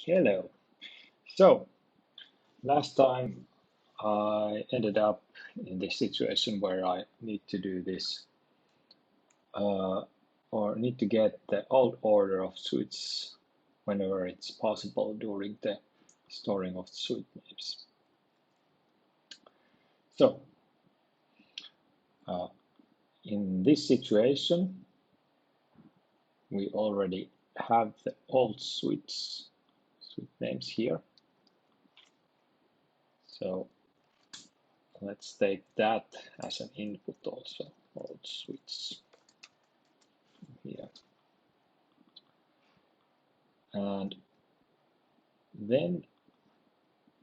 Hello. So, last time I ended up in this situation where I need to do this uh, or need to get the old order of suites whenever it's possible during the storing of suite names. So, uh, in this situation, we already have the old suite names here. So, let's take that as an input also, old suites here. And then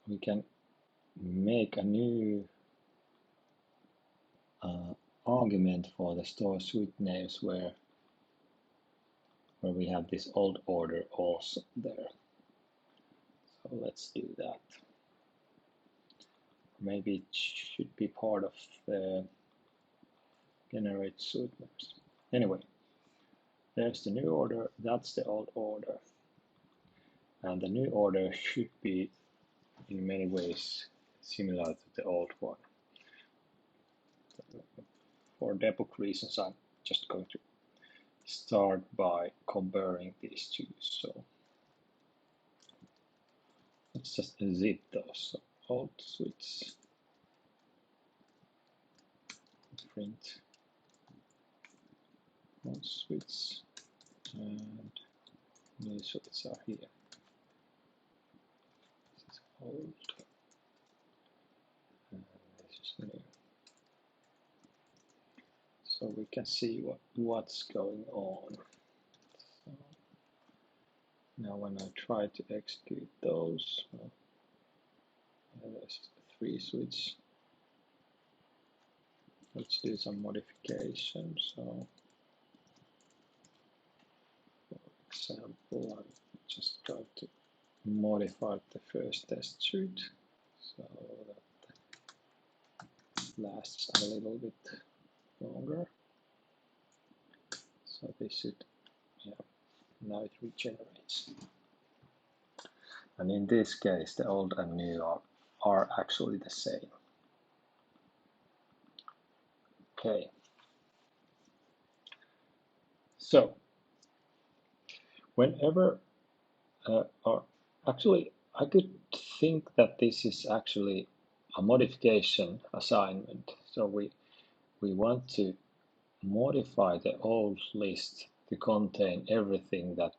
we can make a new argument for the store suite names where we have this old order also there. So let's do that. Maybe it should be part of the generate suite names. Anyway, there's the new order, that's the old order. And the new order should be in many ways similar to the old one. For debug reasons, I'm just going to start by comparing these two. So let's just zip those. So old suites, print old suites, and new suites are here. This is old, and this is new. So we can see what's going on. So now when I try to execute those, there's 3 suites. Let's do some modifications. So for example, I'm just trying to modify the first test suite so that lasts a little bit longer. So this should, yeah, now it regenerates. And in this case, the old and new are actually the same. Okay. So whenever, or actually, I could think that this is actually a modification assignment. So we want to modify the old list to contain everything that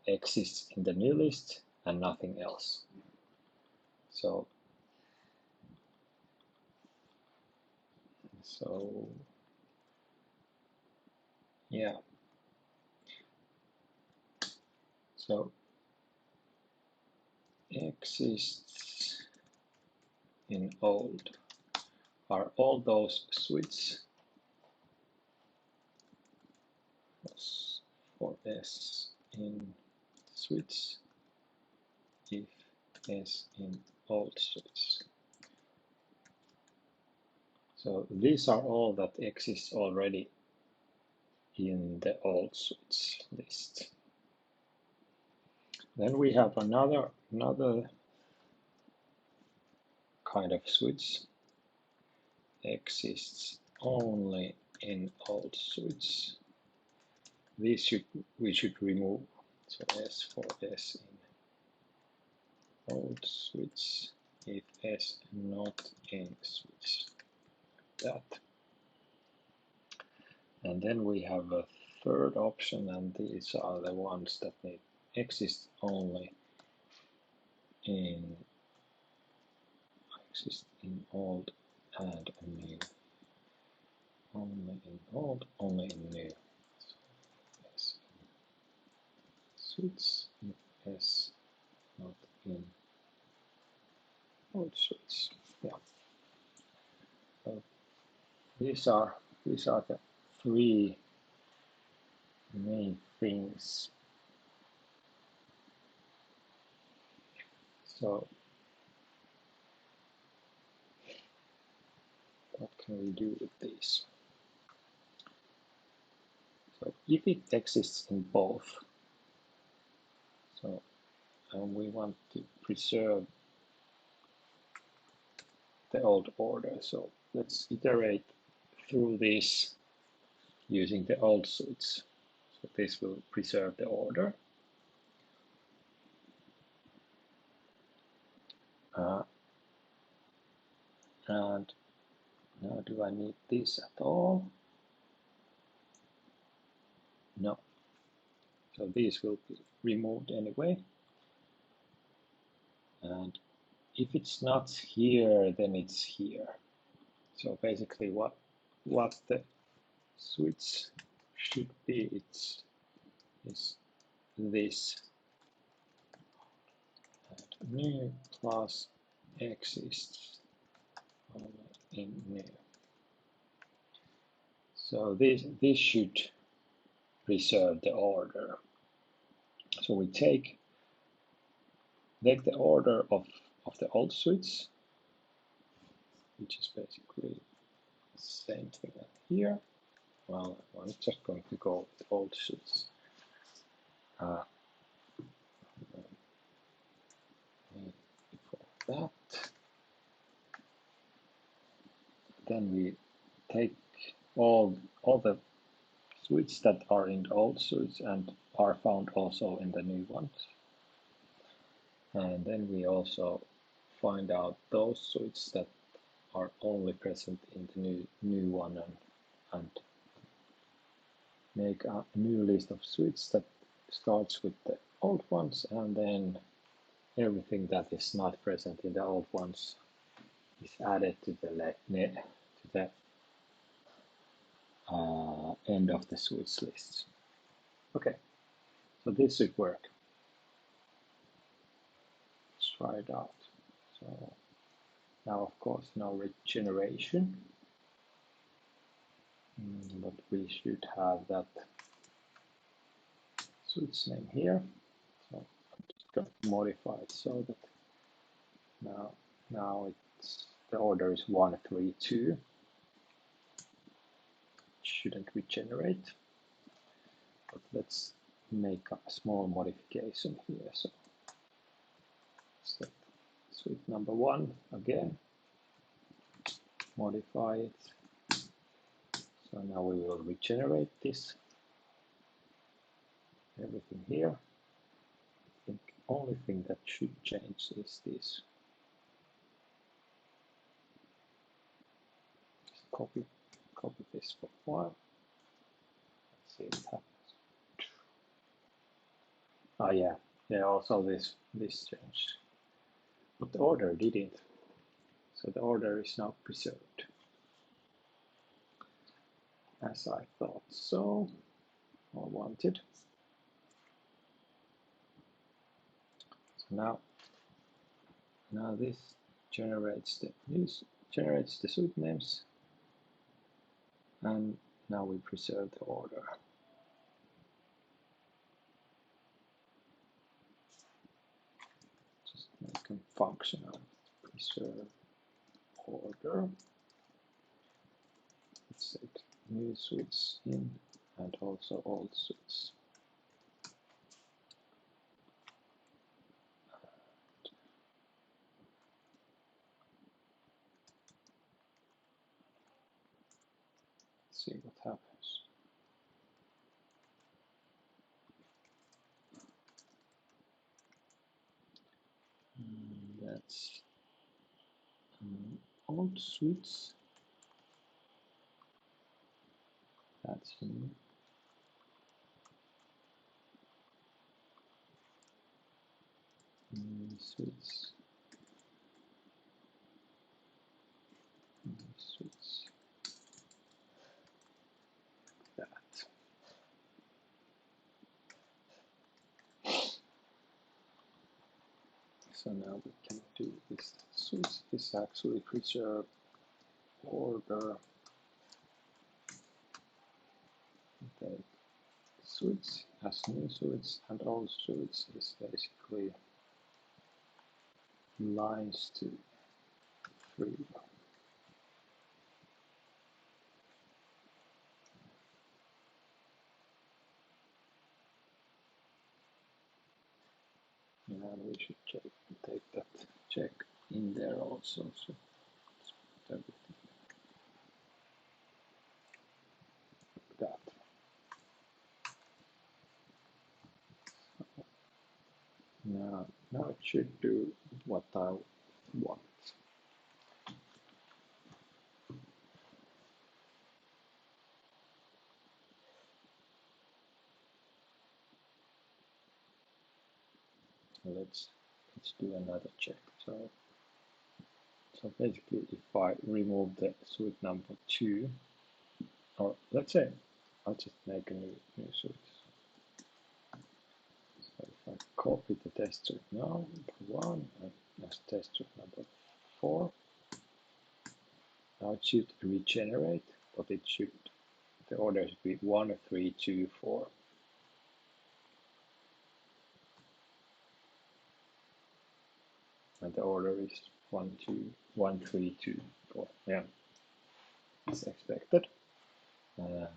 exists in the new list and nothing else. So yeah. So exists in old are all those suites for S in suites if S in old suites. So these are all that exists already in the old suites list. Then we have another kind of suites exists only in old suites. These we should remove. So S for S in old suites if S not in suites. That. And then we have a third option, and these are the ones that exist only in old and new. Only in old, only in new. So S in suites if S not in old suites. Yeah. So these are the 3 main things. So what can we do with these? So if it exists in both, so and we want to preserve the old order. So let's iterate through this using the old switch. So this will preserve the order. And now do I need this at all? No. So these will be removed anyway. And if it's not here, then it's here. So basically what the switch should be, is this. And new plus exists in new. So this should preserve the order. So we take the order of the old switch, which is basically the same thing as here. Well, I'm just going to go with old switch. Before that, then we take all the switches that are in the old switch and are found also in the new ones. And then we also find out those switches that are only present in the new one, and make a new list of switches that starts with the old ones, and then everything that is not present in the old ones is added to the end of the switch list. Okay, so this should work. Let's try it out. So now, of course, no regeneration, but we should have that switch name here. So I'm just going to modify it so that now it's the order is 132. Shouldn't regenerate, but let's make a small modification here. So set switch number 1 again, modify it. So now we will regenerate this, everything here. I think only thing that should change is this. Just copy this for a while. Let's see what happens. Oh yeah, also this changed, but the order didn't. So the order is now preserved, as I thought so, or wanted. So now this generates the suite names, and now we preserve the order. Just make a function of preserve order. Let's set new suites in and also old suites. Let's see what happens. That's old suites. That's new. Suites. Suites. That. So now we can do this. Switch is actually preserve order. Okay. Switch as new switch and old switch is basically lines 2, 3. And we should take that check in there also. So everything like that. Now it should do what I want. Let's do another check. So basically, if I remove the suite number 2, or let's say I'll just make a new suite. So if I copy the test suite now, number 1, and as test suite number 4, now it should regenerate, but the order should be 1, 3, 2, 4. And the order is 1, 2, 1, 3, 2, 4. Yeah, as expected. And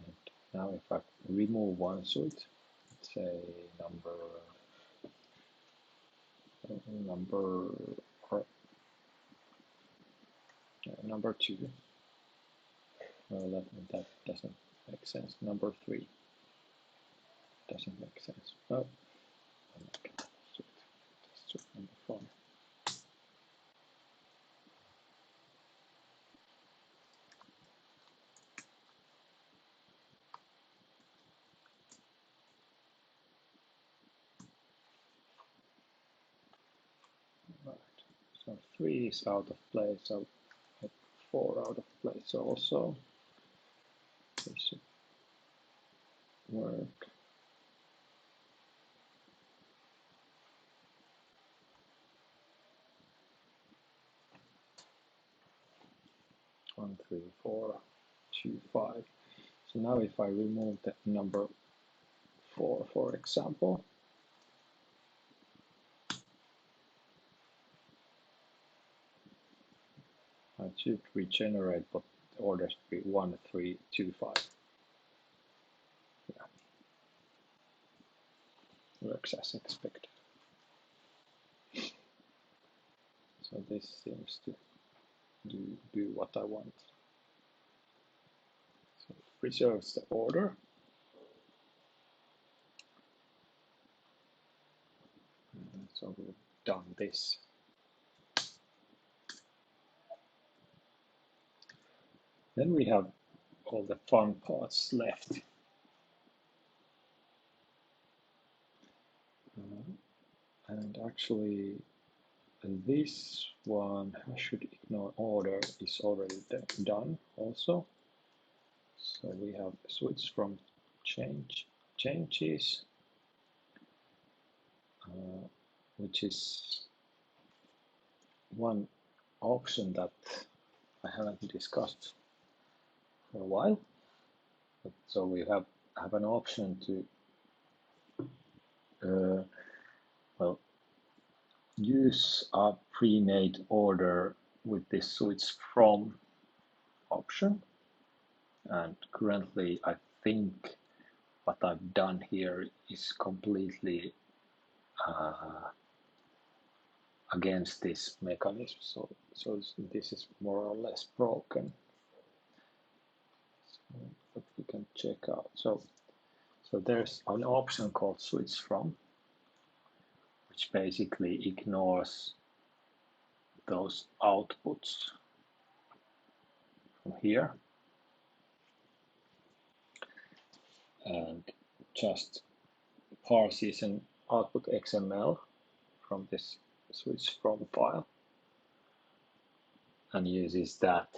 now if I remove one suite, say number 2. Well, that doesn't make sense. Number 3 doesn't make sense. Well, suite number 5. Right. So 3 is out of place. So 4 out of place also. This should work. 1, 3, 4, 2, 5. So now if I remove the number 4, for example, I should regenerate, but the order should be 1, 3, 2, 5. Yeah, works as expected. So this seems to do what I want. So it preserves the order. So we've done this. Then we have all the fun parts left. And actually, this one should ignore order is already done also. So we have switch from changes, which is one option that I haven't discussed for a while. So we have an option to well, use a pre-made order with this switch from option. And currently, I think what I've done here is completely against this mechanism. So this is more or less broken. But we can check out. So there's an option called switch from, which basically ignores those outputs from here and just parses an output XML from this switch from file and uses that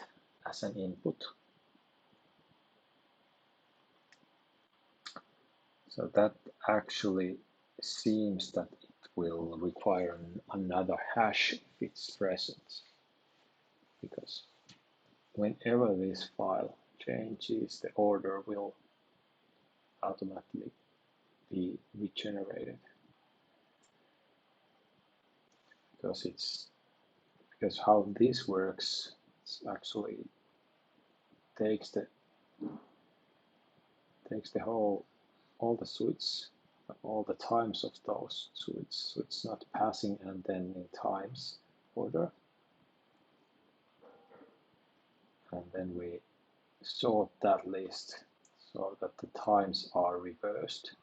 as an input. So that actually seems that it will require another hash if it's present, because whenever this file changes, the order will automatically be regenerated, because how this works, it's actually takes the all the switches all the times of those, so it's not passing and then in times order, and then we sort that list so that the times are reversed.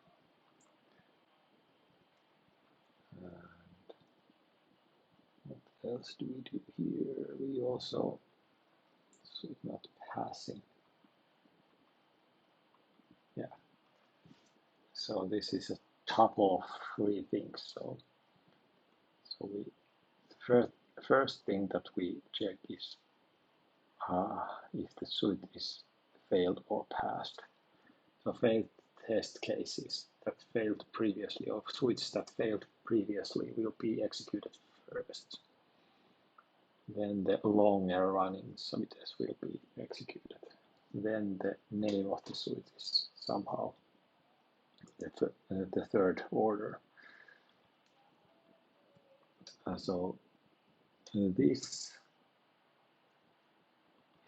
And what else do we do here? We also, so it's not passing. Yeah. So this is a tuple of 3 things. So we first thing that we check is if the suit is failed or passed. So failed test cases that failed previously, or suits that failed previously, will be executed first. Then the longer running suites will be executed. Then the name of the suite is somehow the third order. So this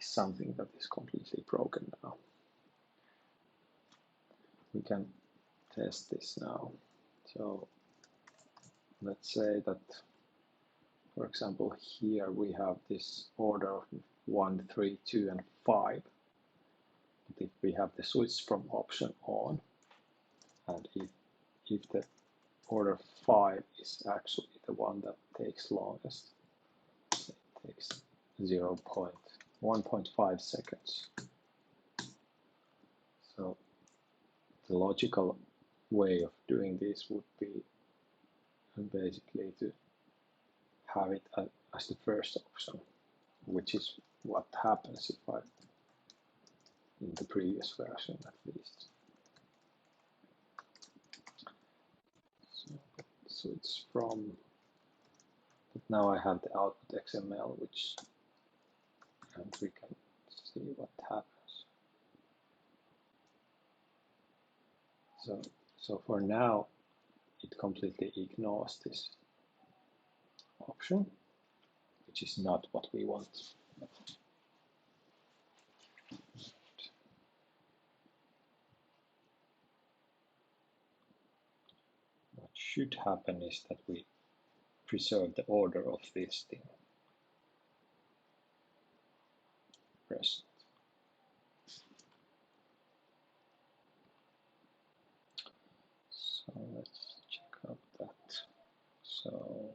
is something that is completely broken now. We can test this now. So let's say that, for example, here we have this order of 1, 3, 2, and 5. But if we have the switch from option on, and if the order 5 is actually the one that takes longest, it takes 1.5 seconds. So the logical way of doing this would be basically to have it as the first option, which is what happens if I, in the previous version at least. So it's from, but now I have the output XML, which, and we can see what happens. So for now, it completely ignores this option, which is not what we want. What should happen is that we preserve the order of this thing present. So let's check out that. So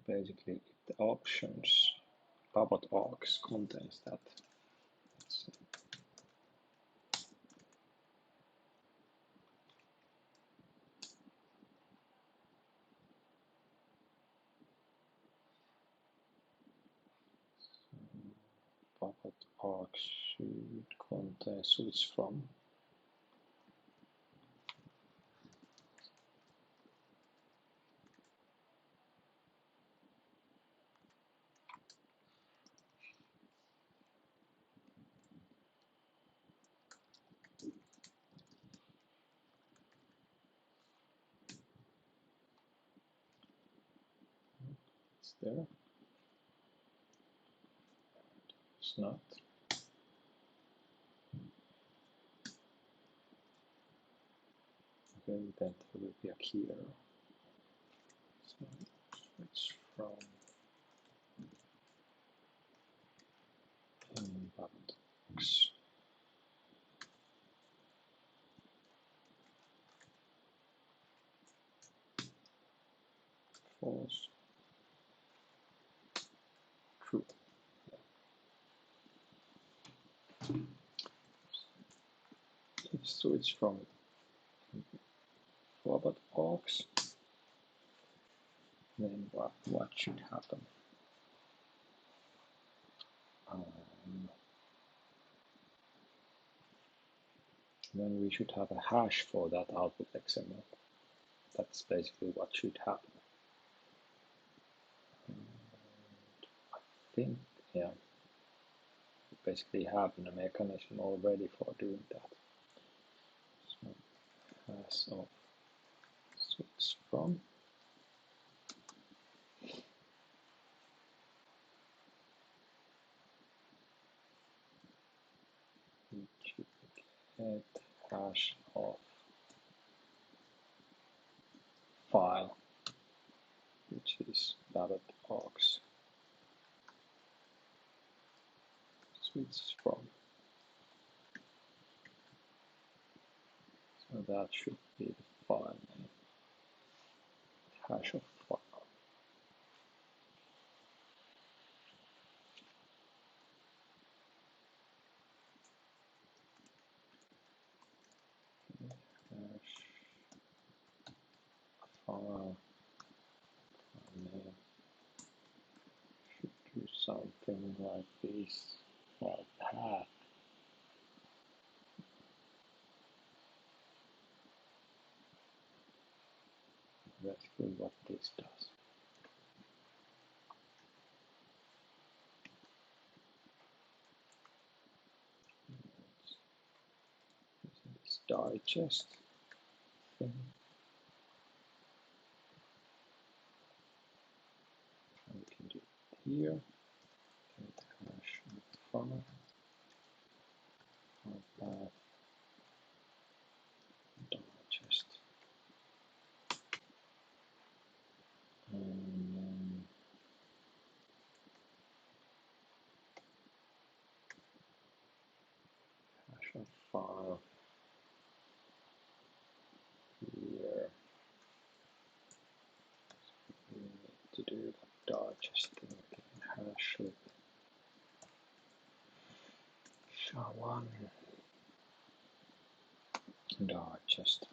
basically, if the options Pabot aux contains that. Pabot aux should contain switch from. It's there. It's not. Okay, then there will be a key error. So switch from Pabot aux. False. True. If switch from Pabot aux, then what should happen? Then we should have a hash for that output XML. That's basically what should happen. And I think, yeah, we basically have a mechanism already for doing that. So as of switch from, get hash of file, which is Pabot aux switch from. So that should be the file name, hash of file. Hash file name should do something like this, like that. Basically what this does. This digest thing. And we can do it here. Get hash of file path digest. And then hash of file here. We need to do the digesting again. Hash with SHA-1 digest.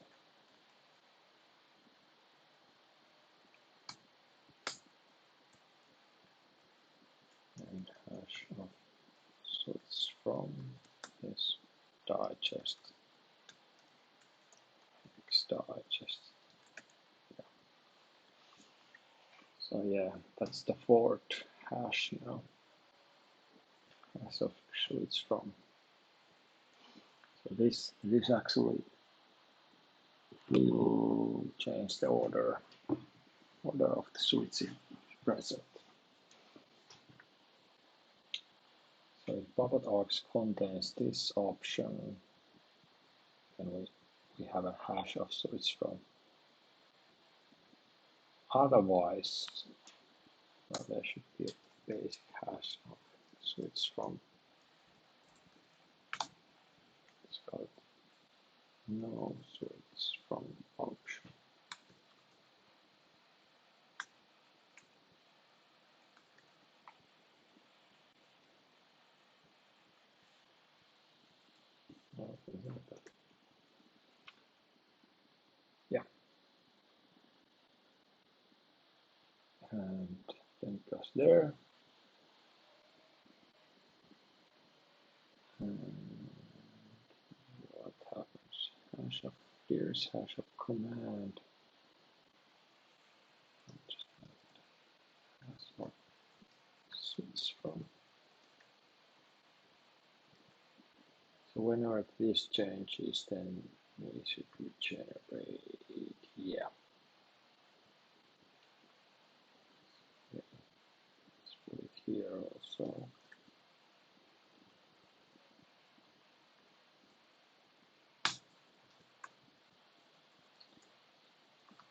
And hash of switch from is digest. X digest. Yeah. So yeah, that's the fourth hash now. As of switch from. So this actually will change the order of the switching present. So if Pabot aux contains this option, then we have a hash of switch from. Otherwise, well, there should be a basic hash of switch from. It's called no switch from option. Yeah. And then it goes there. And what happens? Hash of here's hash of command. Just hash of switch from. So whenever this changes, then we should regenerate. Yeah. Let's put it here also.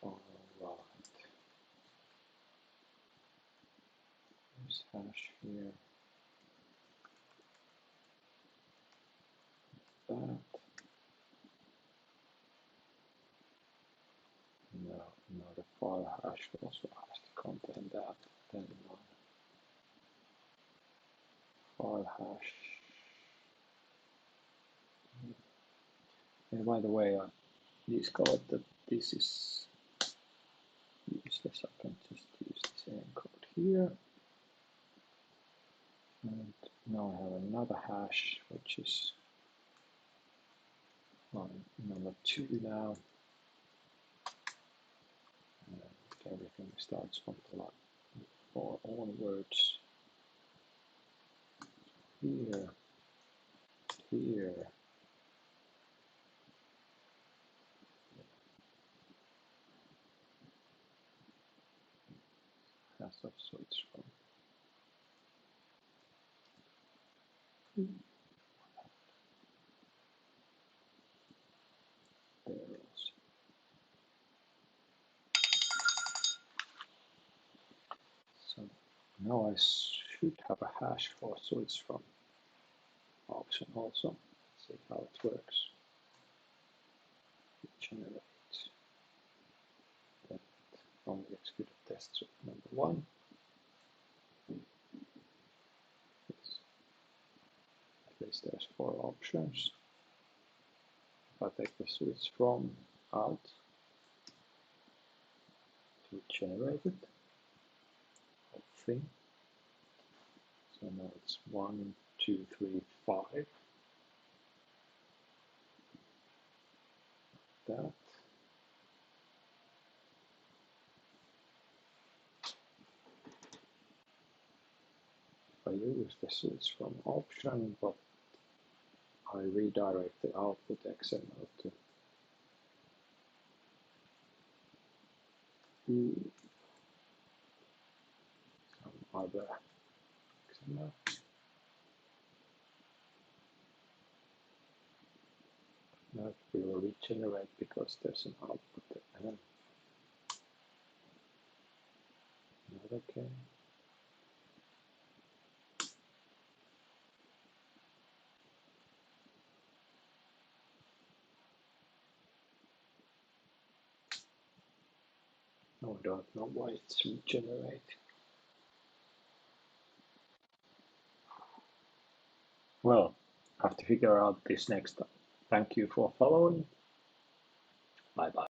All right. There's hash here. That. No, the file hash also has to contain that. Then file hash. And by the way, I discovered that this is useless. I can just use the same code here. And now I have another hash, which is on number 2 now. And everything starts from the line 4 onwards. Here, here. Has of switch from. Now I should have a hash for switch from option also. Let's see how it works. Generate that only execute test number 1. At least there's 4 options. If I take the switch from out to generate it, I think. So now it's 1, 2, 3, 5. That. I use the switch from option, but I redirect the output XML to some other XML. Now it will regenerate because there's an output there. Not okay. No, I don't know why it's regenerating. Well, I have to figure out this next time. Thank you for following. Bye bye.